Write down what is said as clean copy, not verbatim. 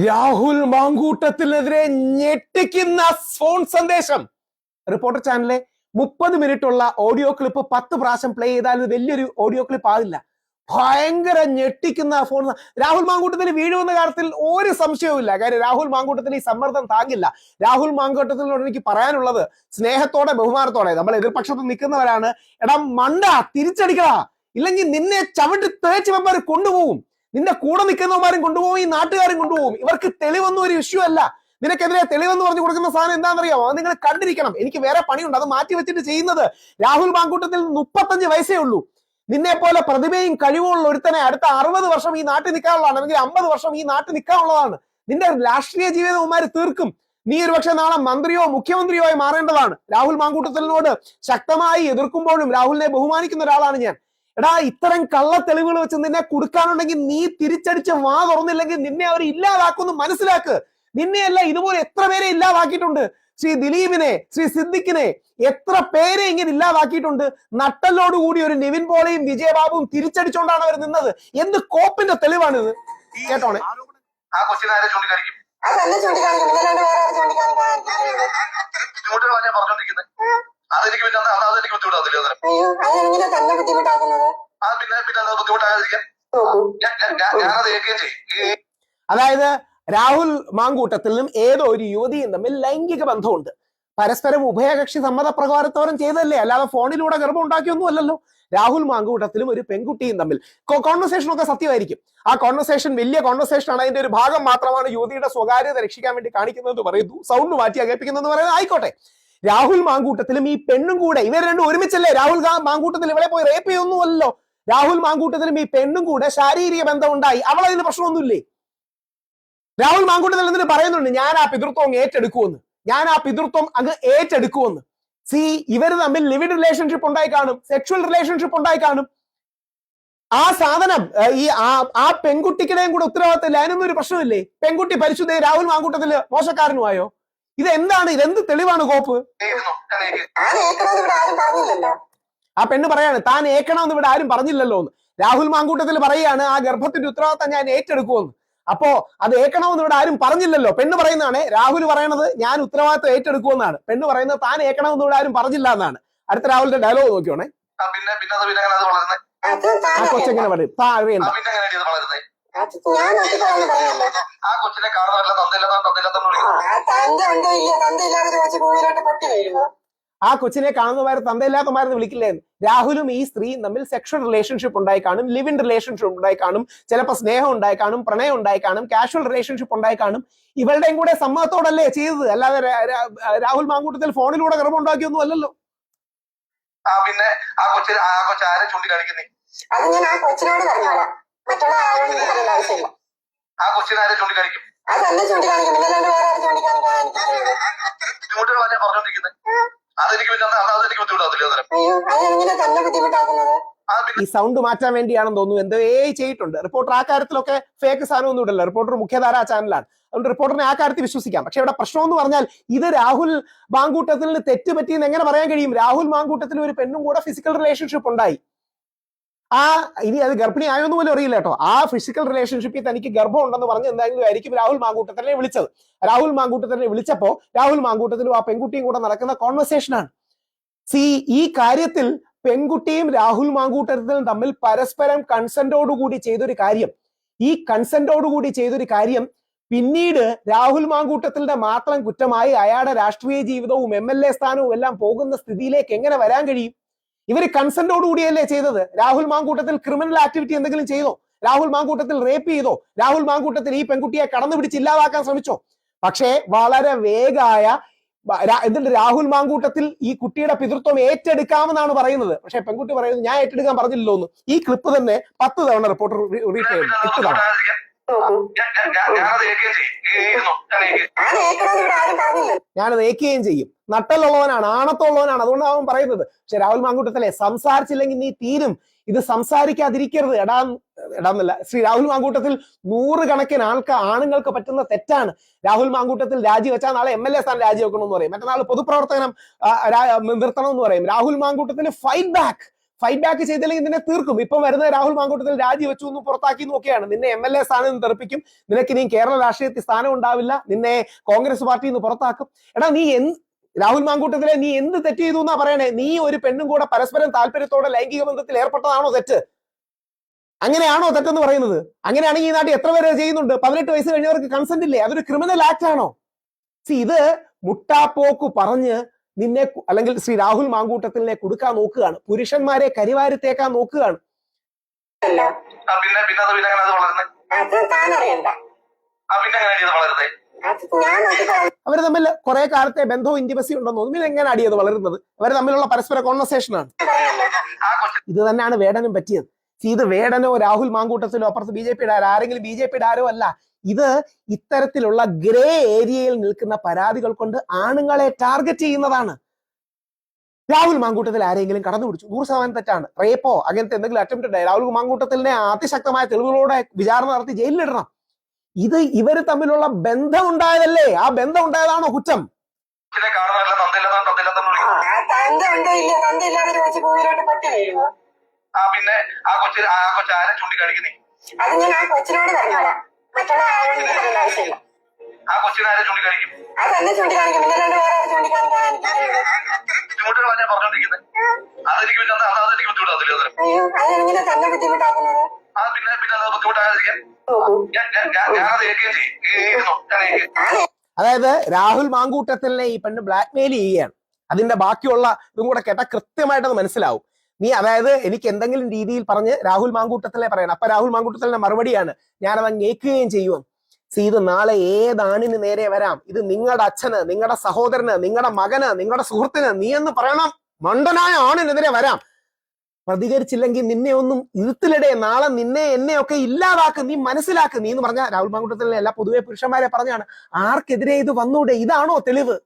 രാഹുൽ മാങ്കൂട്ടത്തിനെതിരെ ഞെട്ടിക്കുന്ന ഫോൺ സന്ദേശം. റിപ്പോർട്ടർ ചാനലിലെ 30 മിനിറ്റുള്ള ഓഡിയോ ക്ലിപ്പ് 10 പ്രാവശ്യം പ്ലേ ചെയ്താൽ വലിയൊരു ഓഡിയോ ക്ലിപ്പ് ആകില്ല. ഭയങ്കര ഞെട്ടിക്കുന്ന ഫോൺ. രാഹുൽ മാങ്കൂട്ടത്തിന് വീഴുമെന്ന കാര്യത്തിൽ ഒരു സംശയവുമില്ല. കാര്യം രാഹുൽ മാങ്കൂട്ടത്തിന് ഈ സമ്മർദ്ദം താങ്ങില്ല. രാഹുൽ മാങ്കൂട്ടത്തിനോട് എനിക്ക് പറയാനുള്ളത് സ്നേഹത്തോടെ ബഹുമാനത്തോടെ, നമ്മൾ എതിർപക്ഷത്ത് നിൽക്കുന്നവരാണ്. എടാ മണ്ട, തിരിച്ചടിക്കടാ, ഇല്ലെങ്കിൽ നിന്നെ ചവിട്ടി തേച്ച് വെമ്പാർ കൊണ്ടുപോകും. നിന്റെ കൂടെ നിൽക്കുന്നവന്മാരും കൊണ്ടുപോകും, ഈ നാട്ടുകാരും കൊണ്ടുപോകും. ഇവർക്ക് തെളിവൊന്നും ഒരു ഇഷ്യൂ അല്ല. നിനക്കെതിരെ തെളിവെന്ന് പറഞ്ഞു കൊടുക്കുന്ന സാധനം എന്താണെന്നറിയാമോ? അത് നിങ്ങൾ കണ്ടിരിക്കണം. എനിക്ക് വേറെ പണിയുണ്ട്, അത് മാറ്റി വെച്ചിട്ട് ചെയ്യുന്നത്. രാഹുൽ മാങ്കൂട്ടത്തിൽ 35 വയസ്സേ ഉള്ളൂ. നിന്നെ പോലെ പ്രതിഭയും കഴിവുള്ള ഒരുത്തനെ അടുത്ത 60 വർഷം ഈ നാട്ടിൽ നിൽക്കാനുള്ളതാണ്, അല്ലെങ്കിൽ 50 വർഷം ഈ നാട്ടിൽ നിൽക്കാനുള്ളതാണ്. നിന്റെ രാഷ്ട്രീയ ജീവിതം തീർക്കും. നീ ഒരു പക്ഷെ നാളെ മന്ത്രിയോ മുഖ്യമന്ത്രിയോ ആയി മാറേണ്ടതാണ്. രാഹുൽ മാങ്കൂട്ടത്തിനോട് ശക്തമായി എതിർക്കുമ്പോഴും രാഹുലിനെ ബഹുമാനിക്കുന്ന ഒരാളാണ് ഞാൻ. എടാ, ഇത്തരം കള്ള തെളിവുകൾ വെച്ച് നിന്നെ കൊടുക്കാനുണ്ടെങ്കിൽ നീ തിരിച്ചടിച്ച് വാ തുറന്നില്ലെങ്കിൽ നിന്നെ അവർ ഇല്ലാതാക്കുമെന്ന് മനസ്സിലാക്ക്. നിന്നെയല്ല, ഇതുപോലെ എത്ര പേരെ ഇല്ലാതാക്കിയിട്ടുണ്ട്. ശ്രീ ദിലീപിനെ, ശ്രീ സിദ്ദിഖിനെ, എത്ര പേരെ ഇങ്ങനെ ഇല്ലാതാക്കിയിട്ടുണ്ട്. നട്ടലോടുകൂടി ഒരു നിവിൻ പോളിയും വിജയബാബുവും തിരിച്ചടിച്ചുകൊണ്ടാണ് അവർ നിന്നത്. എന്ത് കോപ്പിന്റെ തെളിവാണിത്? കേട്ടോണേ. അതായത് രാഹുൽ മാങ്കൂട്ടത്തിലും ഏതോ ഒരു യുവതിയും തമ്മിൽ ലൈംഗിക ബന്ധമുണ്ട്. പരസ്പരം ഉഭയകക്ഷി സമ്മതപ്രകാരത്തോരം ചെയ്തല്ലേ, അല്ലാതെ ഫോണിലൂടെ ഗർഭം ഉണ്ടാക്കിയൊന്നും അല്ലല്ലോ. രാഹുൽ മാങ്കൂട്ടത്തിലും ഒരു പെൺകുട്ടിയും തമ്മിൽ കോൺവെർസേഷൻ ഒക്കെ സത്യമായിരിക്കും. ആ കോൺവെർസേഷൻ വലിയ കോൺവെർസേഷൻ ആണ്. അതിന്റെ ഒരു ഭാഗം മാത്രമാണ് യുവതിയുടെ സ്വകാര്യത രക്ഷിക്കാൻ വേണ്ടി കാണിക്കുന്നതെന്ന് പറയുന്നു, സൗണ്ട് മാറ്റി അകപ്പിക്കുന്നതെന്ന് പറയുന്നത്. ആയിക്കോട്ടെ, രാഹുൽ മാങ്കൂട്ടത്തിലും ഈ പെണ്ണും കൂടെ, ഇവർ രണ്ടും ഒരുമിച്ചല്ലേ രാഹുൽ മാങ്കൂട്ടത്തിൽ ഇവളെ പോയി റേപ്പ് ചെയ്യൊന്നുമല്ലോ. രാഹുൽ മാങ്കൂട്ടത്തിലും ഈ പെണ്ണും കൂടെ ശാരീരിക ബന്ധം ഉണ്ടായി. അവളതിന് പ്രശ്നമൊന്നുമില്ലേ? രാഹുൽ മാങ്കൂട്ടത്തിൽ എന്തിനു പറയുന്നുണ്ട് ഞാൻ ആ പിതൃത്വം അങ്ങ് ഏറ്റെടുക്കുമെന്ന്. ഇവർ തമ്മിൽ ലിവിഡ് റിലേഷൻഷിപ്പ് ഉണ്ടായി കാണും, സെക്ഷുവൽ റിലേഷൻഷിപ്പ് ഉണ്ടായി കാണും. ആ സാധനം ആ പെൺകുട്ടിക്കിടെയും കൂടെ ഉത്തരവാദിത്തമില്ല. അതിനൊന്നും ഒരു പ്രശ്നമില്ലേ? പെൺകുട്ടി പരിശുദ്ധ, രാഹുൽ മാങ്കൂട്ടത്തില് മോശക്കാരനുമായോ? ഇതെന്താണ്? ഇതെന്ത് തെളിവാണ് കോപ്പ്? ആ പെണ്ണ് പറയാണ് താൻ ഏക്കണമെന്ന് ഇവിടെ ആരും പറഞ്ഞില്ലല്ലോ എന്ന്. രാഹുൽ മാങ്കൂട്ടത്തിൽ പറയുകയാണ് ആ ഗർഭത്തിന്റെ ഉത്തരവാദിത്തം ഞാൻ ഏറ്റെടുക്കുമെന്ന്. അപ്പോ അത് ഏക്കണമെന്ന് ഇവിടെ ആരും പറഞ്ഞില്ലല്ലോ. പെണ്ണ് പറയുന്നതാണ്. രാഹുൽ പറയണത് ഞാൻ ഉത്തരവാദിത്തം ഏറ്റെടുക്കുമെന്നാണ്. പെണ്ണ് പറയുന്നത് താൻ ഏക്കണമെന്ന് ഇവിടെ ആരും പറഞ്ഞില്ല എന്നാണ്. അടുത്ത രാഹുലിന്റെ ഡയലോഗ് നോക്കിയോണേ. ആ കൊച്ചെങ്ങനെ പറയും? ആ കൊച്ചിനെ കാണുന്നവരെ തന്തയില്ലാത്തമാരെന്ന് വിളിക്കില്ലേ? രാഹുലും ഈ സ്ത്രീയും തമ്മിൽ സെക്ഷൽ റിലേഷൻഷിപ്പ് ഉണ്ടായി കാണും, ലിവ് ഇൻ റിലേഷൻഷിപ്പ് ഉണ്ടായി കാണും, ചിലപ്പോൾ സ്നേഹം ഉണ്ടായി കാണും, പ്രണയം ഉണ്ടായി കാണും, കാഷ്വൽ റിലേഷൻഷിപ്പ് ഉണ്ടായി കാണും. ഇവരുടെയും കൂടെ സമ്മതത്തോടല്ലേ ചെയ്തത്, അല്ലാതെ രാഹുൽ മാങ്കൂട്ടത്തിൽ ഫോണിലൂടെ ഗർഭം ഉണ്ടാക്കിയൊന്നും അല്ലല്ലോ. പിന്നെ ആ കൊച്ചാരെ ചൂണ്ടിക്കാണിക്കുന്നേ? അത് ഞാൻ ആ കൊച്ചിനോട് പറഞ്ഞോളാം, മറ്റുള്ള ആവശ്യമില്ല. ആ കൊച്ചിനാരെ ചൂണ്ടിക്കാണിക്കും? അതല്ല ചൂണ്ടിക്കാണിക്കും, പിന്നെ വേറെ ചൂണ്ടിക്കാണിക്കാൻ പറഞ്ഞോണ്ടിരിക്കുന്നത്. ഈ സൗണ്ട് മാറ്റാൻ വേണ്ടിയാണെന്ന് തോന്നുന്നു, എന്തോ ചെയ്തിട്ടുണ്ട് റിപ്പോർട്ടർ. ആ കാര്യത്തിലൊക്കെ ഫേക്ക് സാധനം ഒന്നും ഇടല്ല. റിപ്പോർട്ടർ മുഖ്യധാരാ ചാനലാണ്, അതുകൊണ്ട് റിപ്പോർട്ടറിനെ ആ കാര്യത്തിൽ വിശ്വസിക്കാം. പക്ഷെ ഇവിടെ പ്രശ്നം എന്ന് പറഞ്ഞാൽ ഇത് രാഹുൽ മാങ്കൂട്ടത്തിൽ തെറ്റ് പറ്റിയെന്ന് എങ്ങനെ പറയാൻ കഴിയും? രാഹുൽ മാങ്കൂട്ടത്തിൽ ഒരു പെണ്ണും കൂടെ ഫിസിക്കൽ റിലേഷൻഷിപ്പ് ഉണ്ടായി. ഇനി അത് ഗർഭിണി ആയോന്ന് പോലും അറിയില്ല കേട്ടോ. ആ ഫിസിക്കൽ റിലേഷൻഷിപ്പിൽ തനിക്ക് ഗർഭം ഉണ്ടെന്ന് പറഞ്ഞ് എന്തായാലും ആയിരിക്കും രാഹുൽ മാങ്കൂട്ടത്തിനെ വിളിച്ചത്. രാഹുൽ മാങ്കൂട്ടത്തിനെ വിളിച്ചപ്പോ രാഹുൽ മാങ്കൂട്ടത്തിലും ആ പെൺകുട്ടിയും കൂടെ നടക്കുന്ന കോൺവെർസേഷനാണ്. ഈ കാര്യത്തിൽ പെൺകുട്ടിയും രാഹുൽ മാങ്കൂട്ടത്തിലും തമ്മിൽ പരസ്പരം കൺസെന്റോടുകൂടി ചെയ്തൊരു കാര്യം പിന്നീട് രാഹുൽ മാങ്കൂട്ടത്തിന്റെ മാത്രം കുറ്റമായി അയാളുടെ രാഷ്ട്രീയ ജീവിതവും MLA സ്ഥാനവും എല്ലാം പോകുന്ന സ്ഥിതിയിലേക്ക് എങ്ങനെ വരാൻ കഴിയും? ഇവര് കൺസെന്റോടുകൂടിയല്ലേ ചെയ്തത്. രാഹുൽ മാങ്കൂട്ടത്തിൽ ക്രിമിനൽ ആക്ടിവിറ്റി എന്തെങ്കിലും ചെയ്തോ? രാഹുൽ മാങ്കൂട്ടത്തിൽ റേപ്പ് ചെയ്തോ? രാഹുൽ മാങ്കൂട്ടത്തിൽ ഈ പെൺകുട്ടിയെ കടന്നു പിടിച്ച് ഇല്ലാതാക്കാൻ ശ്രമിച്ചോ? പക്ഷേ വളരെ വേഗമായ എന്നിട്ട് രാഹുൽ മാങ്കൂട്ടത്തിൽ ഈ കുട്ടിയുടെ പിതൃത്വം ഏറ്റെടുക്കാമെന്നാണ് പറയുന്നത്. പക്ഷെ പെൺകുട്ടി പറയുന്നത് ഞാൻ ഏറ്റെടുക്കാൻ പറഞ്ഞില്ലല്ലോ എന്ന്. ഈ ക്ലിപ്പ് തന്നെ 10 തവണ റിപ്പോർട്ടർ ഇട്ടതാണ്. ഞാനത് ഏക്കുകയും ചെയ്യും. നട്ടലുള്ളവനാണ്, ആണത്തുള്ളവനാണ്, അതുകൊണ്ട് അവൻ പറയുന്നത്. പക്ഷെ രാഹുൽ മാങ്കൂട്ടത്തിലെ സംസാരിച്ചില്ലെങ്കിൽ നീ തീരും. ഇത് സംസാരിക്കാതിരിക്കരുത്. എടാന്നല്ല, ശ്രീ രാഹുൽ മാങ്കൂട്ടത്തിൽ 100 കണക്കിന് ആണുങ്ങൾക്ക് പറ്റുന്ന തെറ്റാണ്. രാഹുൽ മാങ്കൂട്ടത്തിൽ രാജിവെച്ചാൽ നാളെ MLA സ്ഥാനം രാജിവെക്കണമെന്ന് പറയും, മറ്റന്നാൾ പൊതുപ്രവർത്തനം നിർത്തണമെന്ന് പറയും. രാഹുൽ മാങ്കൂട്ടത്തിന് ഫൈറ്റ് ബാക്ക്, ഫൈറ്റ് ബാക്ക് ചെയ്തില്ലെങ്കിൽ നിന്നെ തീർക്കും. ഇപ്പം വരുന്ന രാഹുൽ മാങ്കൂട്ടത്തിൽ രാജിവെച്ചു എന്ന് പുറത്താക്കി നോക്കിയാണ്. നിന്നെ MLA സ്ഥാനം തെറിപ്പിക്കും, നിനക്ക് ഇനി കേരള രാഷ്ട്രീയത്തിൽ സ്ഥാനം ഉണ്ടാവില്ല, നിന്നെ കോൺഗ്രസ് പാർട്ടിയിൽ നിന്ന് പുറത്താക്കും. എടാ നീ രാഹുൽ മാങ്കൂട്ടത്തിലെ നീ എന്ത് തെറ്റ് ചെയ്തു എന്നാ പറയണേ? നീ ഒരു പെണ്ണും കൂടെ പരസ്പരം താല്പര്യത്തോടെ ലൈംഗിക ബന്ധത്തിൽ ഏർപ്പെട്ടതാണോ തെറ്റ്? അങ്ങനെയാണോ തെറ്റെന്ന് പറയുന്നത്? അങ്ങനെയാണെങ്കിൽ ഈ നാട്ടിൽ എത്ര പേര് ചെയ്യുന്നുണ്ട്? 18 വയസ്സ് കഴിഞ്ഞവർക്ക് കൺസെന്റ് ഇല്ലേ? അതൊരു ക്രിമിനൽ ആക്ട് ആണോ? ഇത് മുട്ടാപ്പോക്ക് പറഞ്ഞ് നിന്നെ അല്ലെങ്കിൽ ശ്രീ രാഹുൽ മാങ്കൂട്ടത്തിലിനെ കൊടുക്കാൻ നോക്കുകയാണ്, പുരുഷന്മാരെ കരിവാരിത്തേക്കാൻ നോക്കുകയാണ്. അവർ തമ്മിൽ കുറെ കാലത്തെ ബന്ധവും ഇന്റിമസി ഉണ്ടെന്ന് തോന്നുന്നു. എങ്ങനെ അടിയത് വളരുന്നത്? അവർ തമ്മിലുള്ള പരസ്പര കോൺവെർസേഷനാണ്. ഇത് തന്നെയാണ് വേടനും പറ്റിയത്. ഇത് വേടനോ രാഹുൽ മാങ്കൂട്ടത്തിലോ അപ്പുറത്ത് BJP-യുടെ ആരെങ്കിലും BJP-യുടെ ആരോ അല്ല. ഇത് ഇത്തരത്തിലുള്ള ഗ്രേ ഏരിയയിൽ നിൽക്കുന്ന പരാതികൾ കൊണ്ട് ആണുങ്ങളെ ടാർഗറ്റ് ചെയ്യുന്നതാണ്. രാഹുൽ മാങ്കൂട്ടത്തിൽ ആരെങ്കിലും കടന്നു പിടിച്ചു, 100% തെറ്റാണ്. റേപ്പോ അങ്ങനത്തെ എന്തെങ്കിലും അറ്റംപ്റ്റ് ഉണ്ടായി, രാഹുൽ മാങ്കൂട്ടത്തിലിനെ അതിശക്തമായ തെളിവുകളോടെ വിചാരണ നടത്തി ജയിലിലിടണം. ഇത് ഇവര് തമ്മിലുള്ള ബന്ധം ഉണ്ടായതല്ലേ? ആ ബന്ധം ഉണ്ടായതാണോ കുറ്റം? പിന്നെ ആ കൊച്ചാരെ ചൂണ്ടിക്കാണിക്കുന്നേ? അത് ഞാൻ ആ കൊച്ചിനോട് പറഞ്ഞോളാം, മറ്റുള്ള ആരോടും ആവശ്യമില്ല. ആ കൊച്ചിനെ ആരെ ചൂണ്ടിക്കാണിക്കും? അതെന്നെ ചൂണ്ടിക്കാണിക്കും, പിന്നെ വേറെ ചൂണ്ടിക്കാണിക്കാൻ ബുദ്ധിമുട്ടുകളാണ് ഞാൻ പറഞ്ഞോണ്ടിരിക്കുന്നത്. അതെനിക്ക് അതെനിക്ക് ബുദ്ധിമുട്ടാവില്ല. അതെങ്ങനെ തന്നെ ബുദ്ധിമുട്ടാക്കുന്നത്? ആ പിന്നെ അത് ബുദ്ധിമുട്ടാകാതിരിക്കാൻ ഞാനത് ഏൽക്കുകയും ചെയ്യും. അതായത് രാഹുൽ മാങ്കൂട്ടത്തിലിനെ ഈ പെണ്ണ് ബ്ലാക്ക്മെയിൽ ചെയ്യുകയാണ്. അതിന്റെ ബാക്കിയുള്ള ഇതും കൂടെ കേട്ടാൽ കൃത്യമായിട്ടത് മനസ്സിലാവും. നീ അതായത് എനിക്ക് എന്തെങ്കിലും രീതിയിൽ പറഞ്ഞ് രാഹുൽ മാങ്കൂട്ടത്തിലെ പറയണം. അപ്പൊ രാഹുൽ മാങ്കൂട്ടത്തിലെ മറുപടിയാണ് ഞാനത് കേൾക്കുകയും ചെയ്യുമെന്ന്. ഇത് നാളെ ഏതാണിന് നേരെ വരാം. ഇത് നിങ്ങളുടെ അച്ഛന്, നിങ്ങളുടെ സഹോദരന്, നിങ്ങളുടെ മകന്, നിങ്ങളുടെ സുഹൃത്തിന് നീ എന്ന് പറയണം. മണ്ടനായ ആണിനെതിരെ വരാം. പ്രതികരിച്ചില്ലെങ്കിൽ നിന്നെ ഒന്നും ഇരുത്തിലിടെ, നാളെ നിന്നെ എന്നെയൊക്കെ ഇല്ലാതാക്ക്, നീ മനസ്സിലാക്ക്. നീ എന്ന് പറഞ്ഞ രാഹുൽ മാങ്കൂട്ടത്തിലെ എല്ലാ പൊതുവെ പുരുഷന്മാരെ പറഞ്ഞാണ്. ആർക്കെതിരെ ഇത് വന്നൂടെ? ഇതാണോ തെളിവ്?